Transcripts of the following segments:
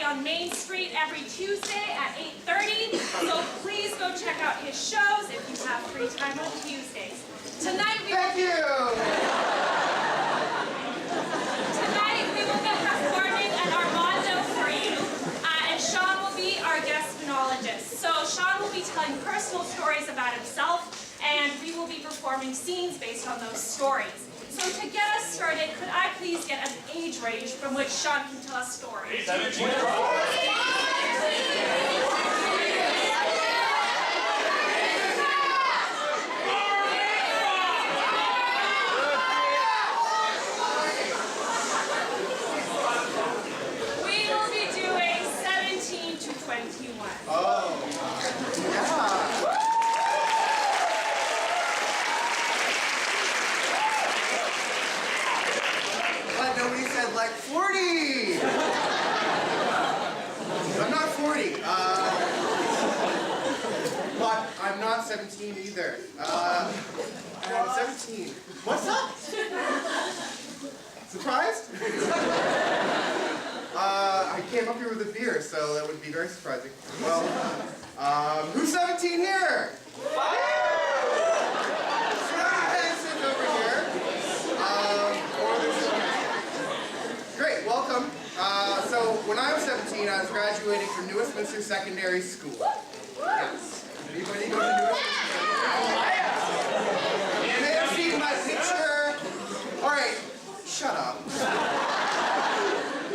on Main Street every Tuesday at 8:30. So please go check out his shows if you have free time on Tuesdays. Tonight we will be performing an Armando for you, and Sean will be our guest phonologist. So Sean will be telling personal stories about himself, and we will be performing scenes based on those stories. So to get us started, could I please get an age range from which Sean can tell us stories? 17. We will be doing 17 to 21. Oh, yeah. But nobody said like 40. I'm not 40. But I'm not 17 either. I'm 17. What's up? Surprised? I came up here with a beer, so that would be very surprising. Well, who's 17 here? Sitting over here. Great, welcome. So when I was 17, I was graduating from New Westminster Secondary School. Yes. Anybody go to New Westminster? You may have seen my picture. All right, shut up.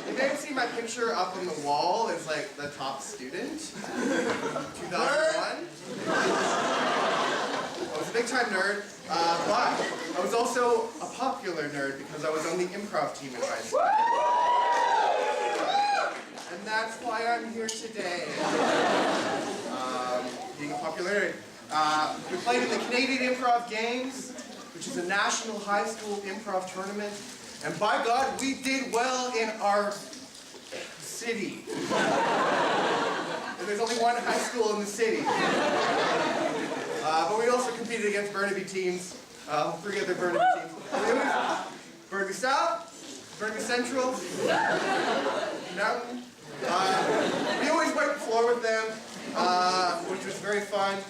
You may have seen my picture up on the wall as like the top student. 2001. I was a big time nerd, but I was also a popular nerd because I was on the improv team in high school. And that's why I'm here today. Being a popular nerd. We played in the Canadian Improv Games, which is a national high school improv tournament. And by God, we did well in our city. And there's only one high school in the city. But we also competed against Burnaby teams, 3 other Burnaby teams. Burnaby South, Burnaby Central, Mountain. We always wiped the floor with them, which was very fun.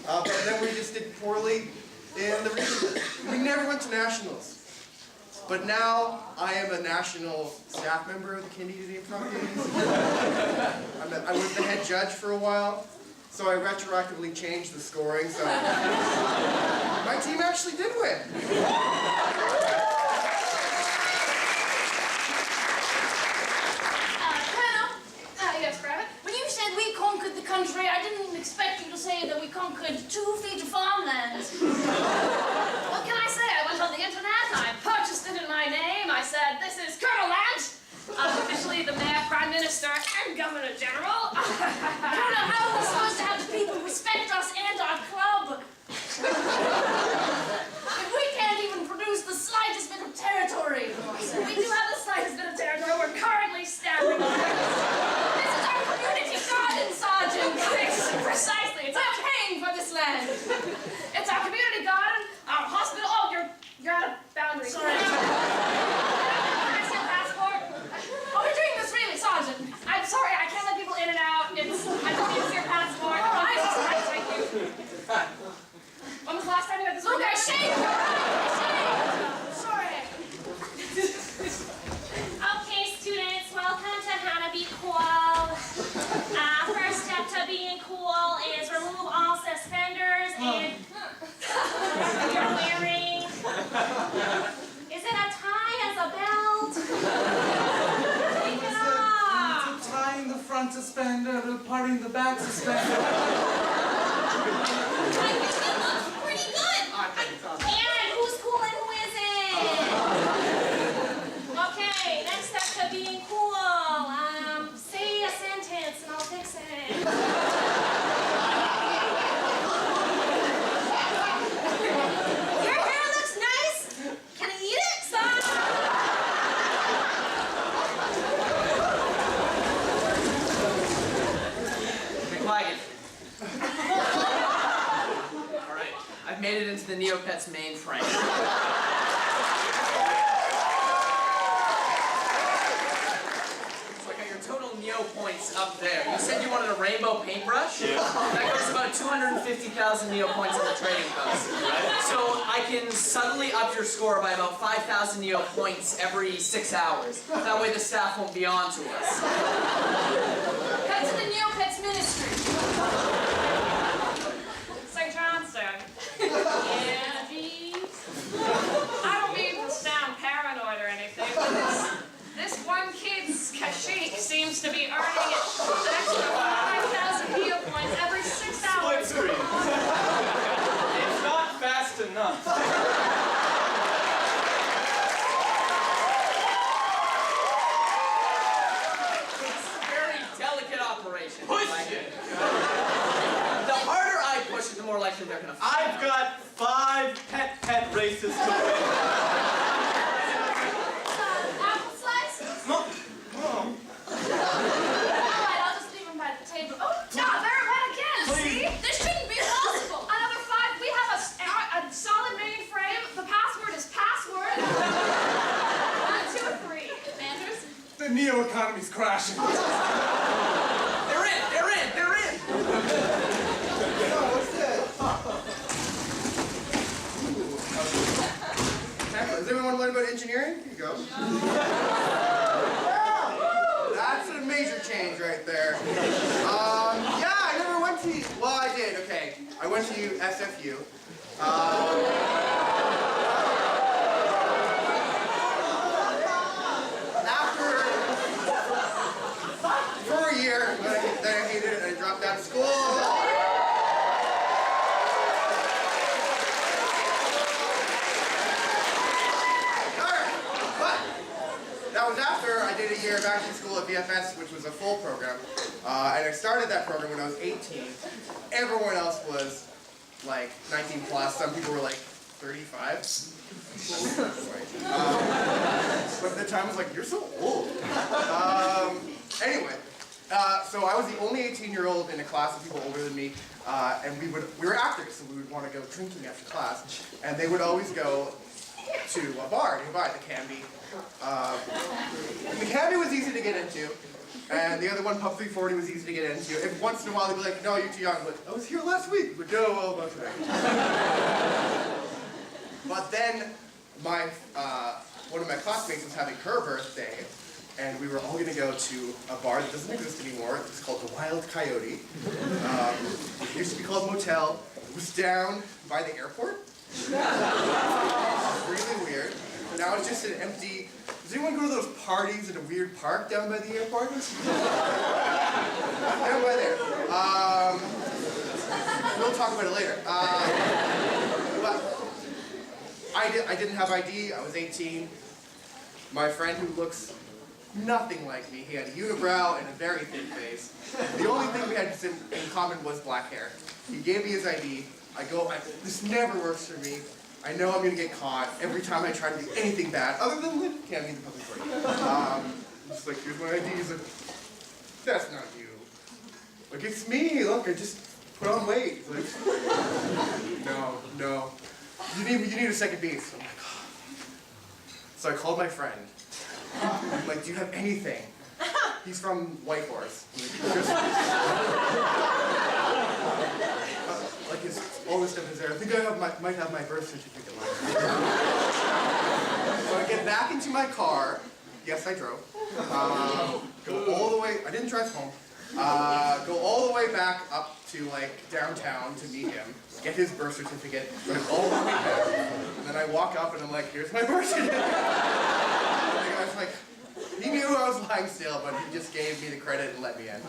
But then we just did poorly in the region. We never went to nationals. But now I am a national staff member of the Canadian Improv Games. I was the head judge for a while. So I retroactively changed the scoring, so my team actually did win. Yes, Rabbit. When you said we conquered the country, I didn't expect you to say that we conquered 2 feet of farmland. What can I say? I went on the internet, I purchased it in my name, I said, this is Colonel Land. I'm officially the Mayor, Prime Minister, and Governor General. I don't know how we're supposed to have the people respect us and our club. If we can't even produce the slightest bit of territory. We do have the slightest bit of territory. We're currently standing on it. This is our community garden, Sergeant. Precisely. It's our paying for this land. It's our community garden, our hospital. Oh, you're out of boundaries. Sorry. Oh, we're doing this really, Sergeant. I'm sorry, I can't let people in and out. I don't need to see your passport. Right, thank you. When was the last time you had this? Look, I shaved! Sorry. Okay, students, welcome to How to Be Cool. First step to being cool is remove all suspenders and whatever you're wearing. Is it a tie as a belt? Take it off. Tying the front suspender, parting the back suspender. Pretty good. And who's cool and who isn't? Okay, next step to being cool. Say a sentence and I'll fix it. Your hair looks nice. Can I eat it, son? Be quiet. All right, I've made it into the Neopets mainframe. So I got your total Neo points up there. You said you wanted a rainbow paintbrush? Yeah. That goes about 250,000 Neo points in the trading post. Right? So I can subtly up your score by about 5,000 Neo points every 6 hours. That way the staff won't be on to us. Head to the Neopets Ministry. St. Johnson. Yeah, Jeeves. I don't mean to sound paranoid or anything, but this one kid's kashyyyk seems to be earning an extra 5,000 Neo points every 6 hours. Split screen. It's not fast enough. It's a very delicate operation. Push Like, it. the harder I push it, the more likely they're gonna fall. I've got 5 pet races to win. Apple slice? Mom. Alright, I'll just leave them by the table. Oh, yeah, very wet again. Please. See? This shouldn't be possible. Another 5. We have a solid mainframe. The password is password. 1, 2, 3. Andrews? The Neo economy's crashing. They're in! They're in! They're in! What's this? Does everyone want to learn about engineering? Here you go. That's a major change right there. Yeah, I never went to. Well, I did. Okay, I went to SFU. For a year, then I hated it and I dropped out of school. That was after I did a year of acting school at BFS, which was a full program. And I started that program when I was 18. Everyone else was like 19 plus. Some people were like 35. But at the time I was like, you're so old. Anyway, so I was the only 18-year-old in a class of people older than me. And we were actors, so we would want to go drinking after class. And they would always go to a bar nearby, the Canby. The Canby was easy to get into, and the other one, Pub 340, was easy to get into. If once in a while they'd be like, no, you're too young. But I was here last week. But no, well, not today. But then one of my classmates was having her birthday, and we were all going to go to a bar that doesn't exist anymore. It's called the Wild Coyote. It used to be called Motel. It was down by the airport. Really weird. Now it's just an empty. Does anyone go to those parties at a weird park down by the airport? Down by there. We'll talk about it later. But I didn't have ID. I was 18. My friend, who looks nothing like me, he had a unibrow and a very thin face. The only thing we had in common was black hair. He gave me his ID. This never works for me. I know I'm gonna get caught every time I try to do anything bad, other than live candy in the public park. I'm just like, here's my ID. He's like, that's not you. Like, it's me. Look, I just put on weight. He's like, no. You need a second base. I'm like, oh. So I called my friend. I'm like, do you have anything? He's from Whitehorse. All this stuff is there. I think I might have my birth certificate left. So I get back into my car. Yes, I drove. Go all the way. I didn't drive home. Go all the way back up to like downtown to meet him. Get his birth certificate. Drive all the way back. And then I walk up and I'm like, here's my birth certificate. And the guy's like, he knew I was lying still, but he just gave me the credit and let me in.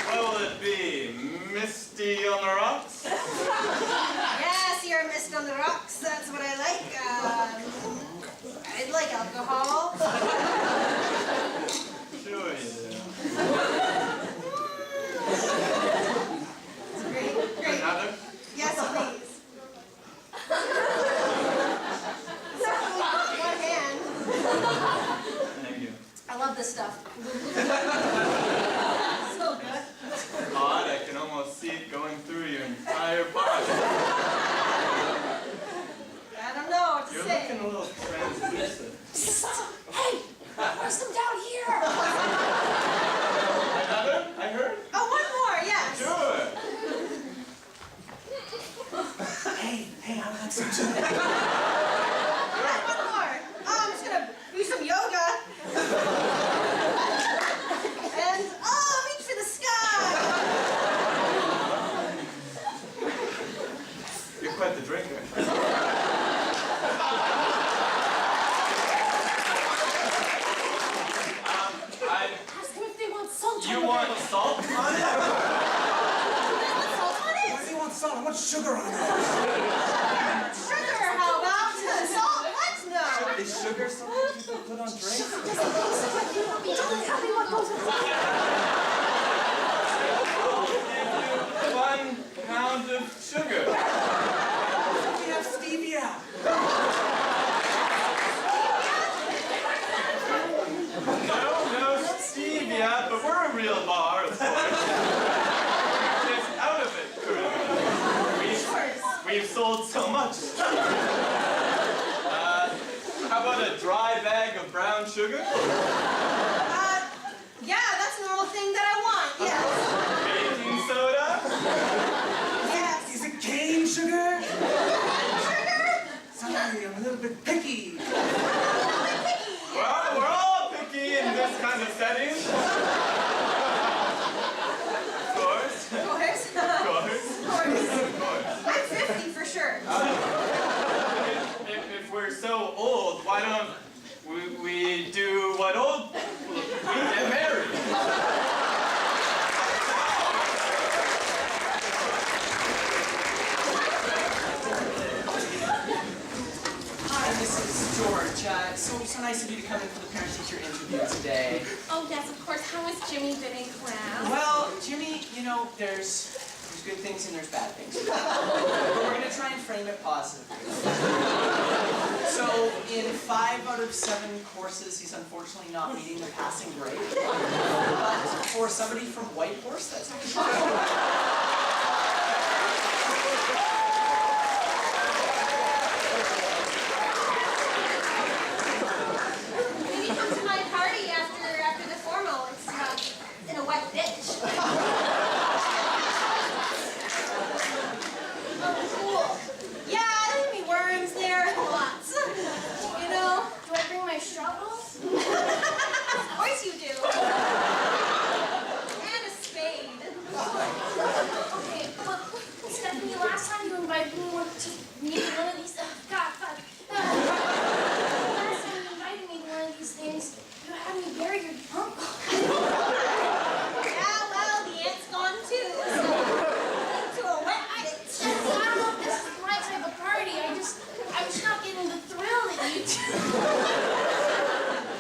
What will it be? Misty on the rocks? Yes, you're a mist on the rocks. That's what I like. I like alcohol. Sure you do. It's great. Another? Yes, please. One hand. Thank you. I love this stuff. So good. Odd, I can almost see it going through your entire body. Alright, one more. I'm just gonna do some yoga. And, reach for the sky. You're quite the drinker. Ask them if they want salt. You want salt on it? Salt on it? Why do you want salt? I want sugar on it. Sugar, how about? Salt? What? No. Is sugar something people put on drinks? Don't tell me what goes with it. I'll give you 1 pound of sugar. We have stevia. No stevia, but we're a real bar, of course. Just out of it currently. We've sold so much. How about a dry bag of brown sugar? Yeah, that's a normal thing that I want, yes. Baking soda? Yes. Is it cane sugar? Sugar? Sorry, I'm a little bit picky. Well, we're all picky in this kind of setting. Of course. Of course. Of course. Of course. I'm 50 for sure. If we're so old, why don't we do what old we get married? Hi, Mrs. George. So nice of you to come in for the parent-teacher interview today. Oh, yes, of course. How is Jimmy been in class? Well, Jimmy, you know, there's good things and there's bad things. But we're going to try and frame it positively. So, in 5 out of 7 courses, he's unfortunately not meeting the passing grade. But for somebody from Whitehorse, that's actually Maybe come to my party after the formal. It's in a wet ditch. Oh, cool. Yeah, there'll be worms there. Lots. You know? Do I bring my shovels? Of course you do. And a spade. Okay, but Stephanie, last time you invited me to meet one of these. Last time you invited me to one of these things, you had me bury your uncle. Yeah, well, the aunt's gone too. So, to a wet ditch. I don't know if this is my type of party. I'm just not getting the thrill that you do.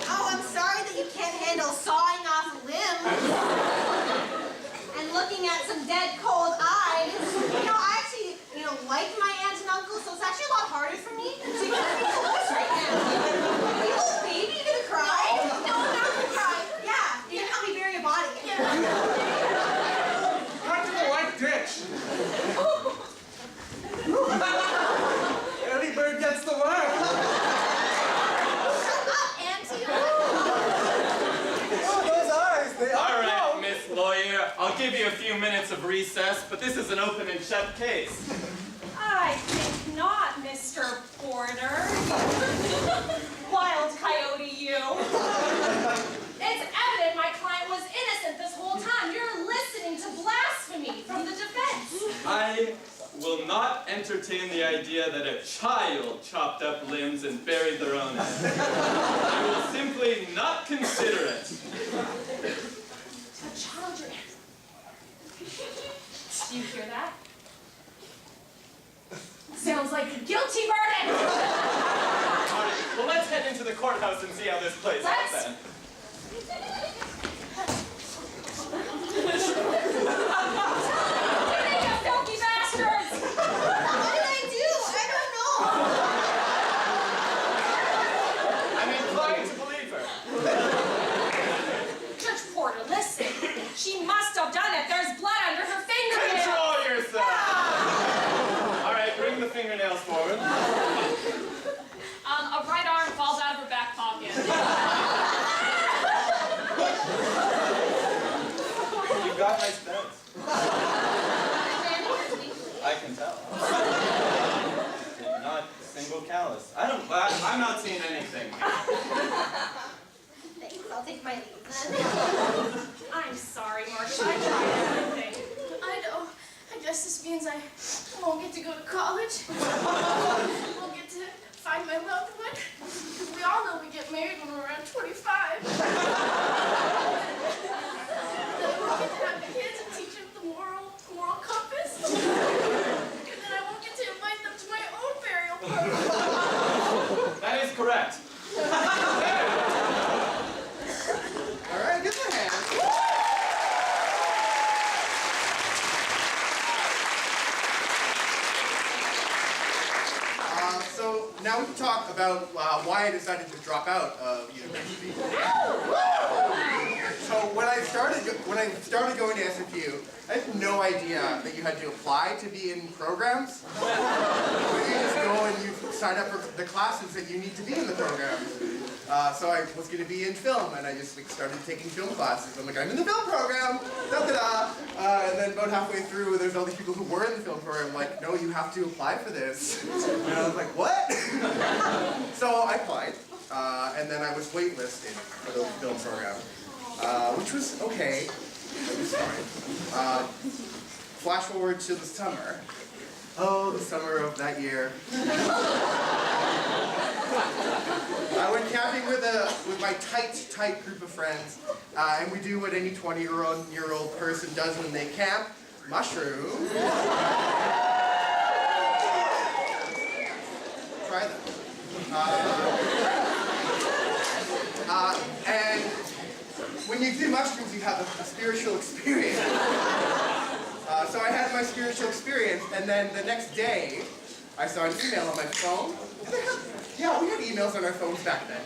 Oh, I'm sorry that you can't handle sawing off a limb. And looking at some dead cold eyes. You know, I actually, like my aunt and uncle, so it's actually a lot harder for me. So you gotta be close right now. Are you a little baby? You gonna cry? No, I'm not gonna cry. Yeah, you can help me bury a body. Not to the white ditch. Early bird gets the worm. Shut up, Auntie. Oh, those eyes, they All are. right, Miss Lawyer, I'll give you a few minutes of recess, but this is an open and shut case. I think not, Mr. Porter. Wild coyote, you. It's evident my client was innocent this whole time. You're listening to blasphemy from the defense. I will not entertain the idea that a child chopped up limbs and buried their own head. I will simply not consider it. A child, do you hear that? Sounds like a guilty verdict! All right, well, let's head into the courthouse and see how this plays out Let's. then. You filthy bastards! What did I do? I don't know. I'm inclined to believe her. Judge Porter, listen. She must have done it. There's blood under her fingernails. Control yourself! All right, bring the fingernails forward. A right arm falls out of her back pocket. You've got nice beds. single callus. I'm not seeing anything. Thanks, I'll take my leave then. I'm sorry, Marcia. I tried everything. I know. I guess this means I won't get to go to college. Won't get to find my loved one. Because we all know we get married when we're around 25. Then I won't get to have kids and teach them the moral compass. And then I won't get to invite them to my own burial party. That is correct. All right, give them a hand. So now we can talk about why I decided to drop out of university. So when I started going to SFU, I had no idea that you had to apply to be in programs. So you just go and you sign up for the classes that you need to be in the program. So I was going to be in film, and I just started taking film classes. I'm like, I'm in the film program, da-da-da. And then about halfway through, there's all these people who were in the film program, like, no, you have to apply for this. And I was like, what? So I applied, and then I was waitlisted for the film program, which was okay. It was fine. Flash forward to the summer. Oh, the summer of that year. I went camping with my tight group of friends, and we do what any 20-year-old person does when they camp: mushroom. Try them. And when you do mushrooms, you have a spiritual experience. So I had my spiritual experience, and then the next day, I saw an email on my phone. Yeah, we had emails on our phones back then.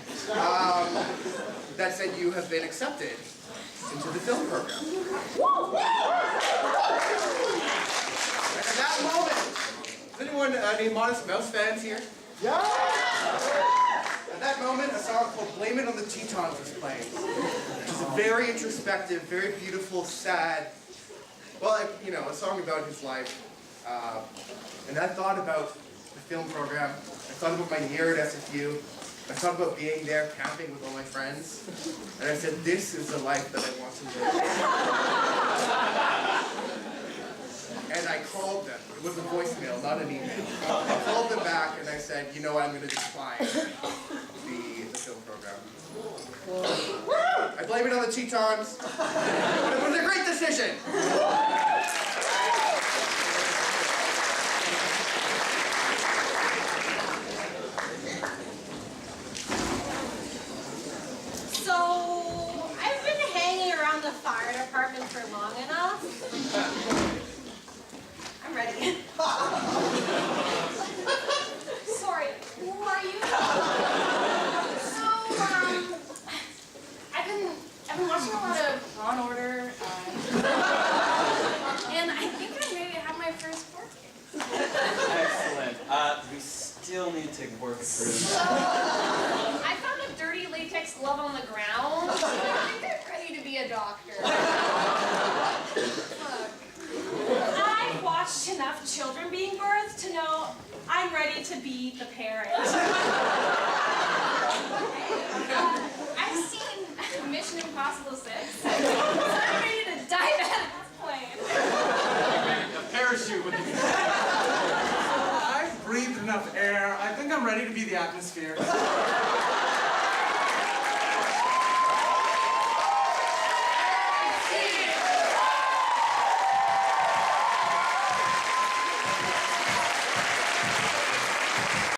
That said, you have been accepted into the film program. And at that moment, is anyone any Modest Mouse fans here? Yeah! At that moment, a song called Blame It on the Tetons was playing. Which is a very introspective, very beautiful, sad, well, a song about his life. And I thought about the film program. I thought about my year at SFU. I thought about being there camping with all my friends. And I said, this is the life that I want to live. And I called them. It was a voicemail, not an email. I called them back and I said, I'm going to decline the film program. I blame it on the Tetons. But it was a great decision. So, I've been hanging around the fire department for long enough. I'm ready. Sorry, who are you? I've been watching a lot of Law and Order, and I think I maybe have my first court case. Excellent. We still need to work through that. I found a dirty latex glove on the ground. I think I'm ready to be a doctor. I've watched enough children being birthed to know I'm ready to be the parent. I've seen Mission Impossible 6. So I'm ready to dive out of this plane. A parachute would be... I've breathed enough air. I think I'm ready to be the atmosphere.